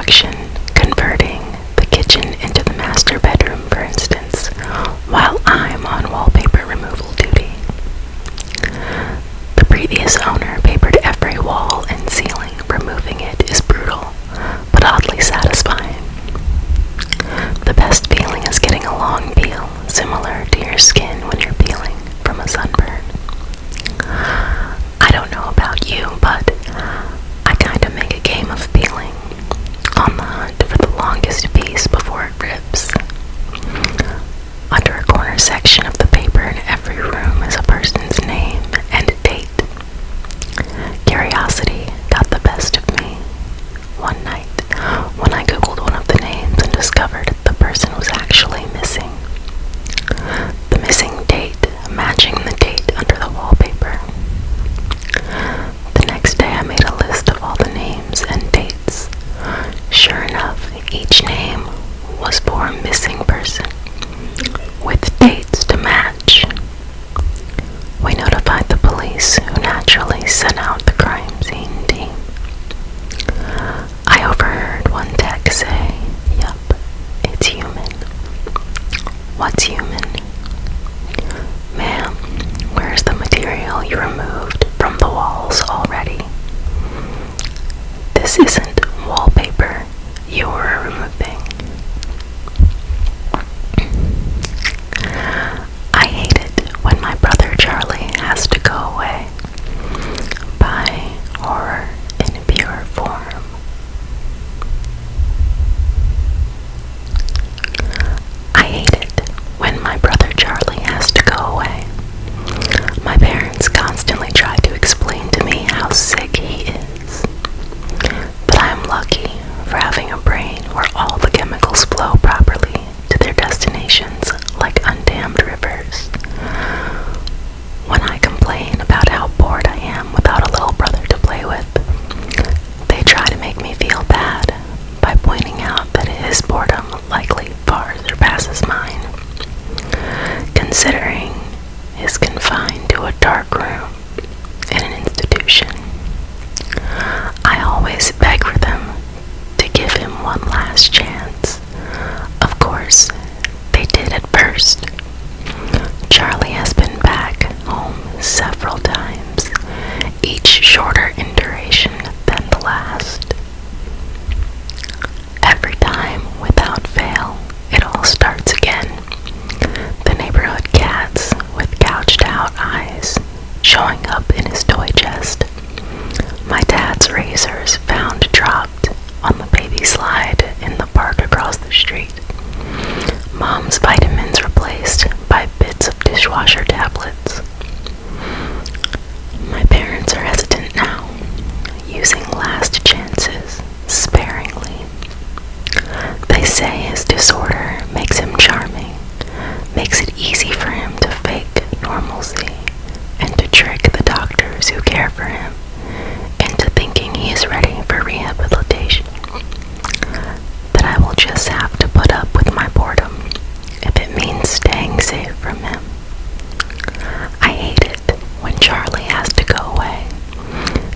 construction, converting the kitchen into the master bedroom, for instance, while I'm on wallpaper removal duty. The previous owner papered every wall and ceiling. Removing it is brutal, but oddly satisfying. The best feeling is getting a long peel, similar to your skin when you're peeling from a sunburn. I don't know about you, but I kinda make a game of peeling, on the hunt for the longest piece before it rips. Under a corner section of the paper in every room is a person's name and date. Curiosity got the best of me one night when I googled one of the names and discovered the person was actually missing. The missing date matching the date under the wallpaper. The next day I made a list of all the names and dates. Sure enough, each name was for a missing person, with dates to match. We notified the police, who naturally sent out the crime scene team. I overheard one tech say, "Yup, it's human." What's human? Ma'am, where's the material you removed from the walls already? This isn't wallpaper you were removing. I hate it when my brother Charlie has to go away. By horror in pure form. I hate it when my brother Charlie has to go away. My parents constantly try to explain to me how sick he is. But I am lucky for having a brain where all the chemicals flow properly to their destinations like undammed rivers. When I complain about how bored I am without a little brother to play with, they try to make me feel bad by pointing out that his boredom likely far surpasses mine, considering he's confined to a dark room in an institution. I always beg for them to give him one last chance. Of course, they did at first. Charlie has been back home several times, each shorter in duration than the last. Every time, without fail, it all starts again. The neighborhood cats with gouged out eyes showing up in his toy chest. My dad's razors found dropped on the baby slide in the park across the street. Mom's vitamins replaced by bits of dishwasher tablets. My parents are hesitant now, using last chances sparingly. They say his disorder makes him charming, makes it easy for him to fake normalcy and to trick the doctors who care for him into thinking he is ready for rehabilitation. That I will just have to put up with my boredom if it means staying safe from him. I hate it when Charlie has to go away.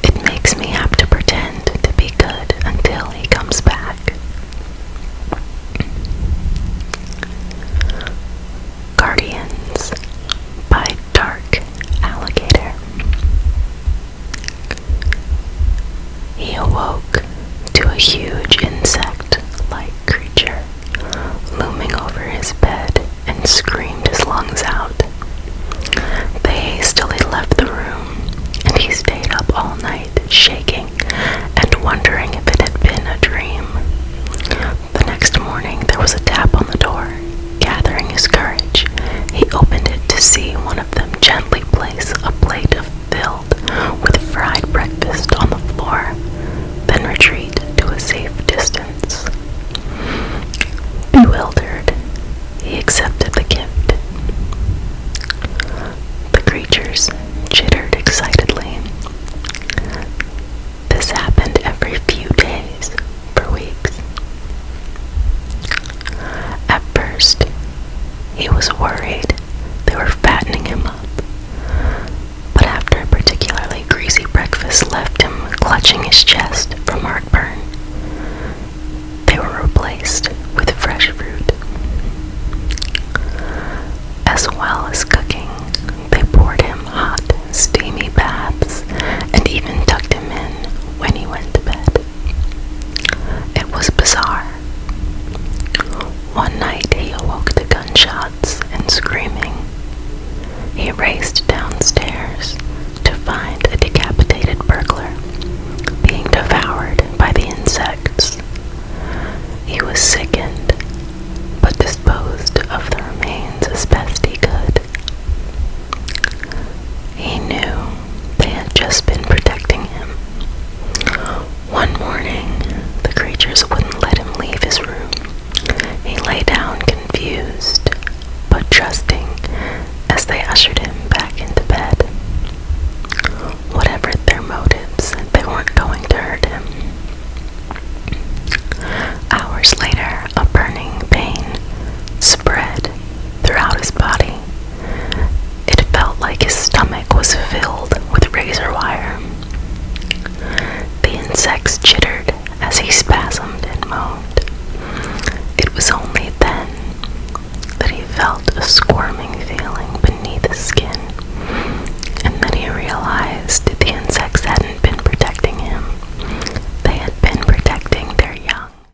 It makes me have to pretend to be good until he comes back. Guardians by Dark Alligator. He awoke to a huge insect-like creature looming over his bed and screamed his lungs out. They hastily left the room, and he stayed up all night, shaking and wondering if it had been a dream. The next morning, there was a tap on the door. Gathering his courage, he opened it to see one of them gently place a plate filled with fried breakfast on the floor, then retreat to a safe distance. Bewildered, he accepted the gift. The creatures chittered excitedly. This happened every few days for weeks. At first, he was worried they were fattening him up, but after a particularly greasy breakfast left him clutching his chest from heartburn, insects chittered as he spasmed and moaned. It was only then that he felt a squirming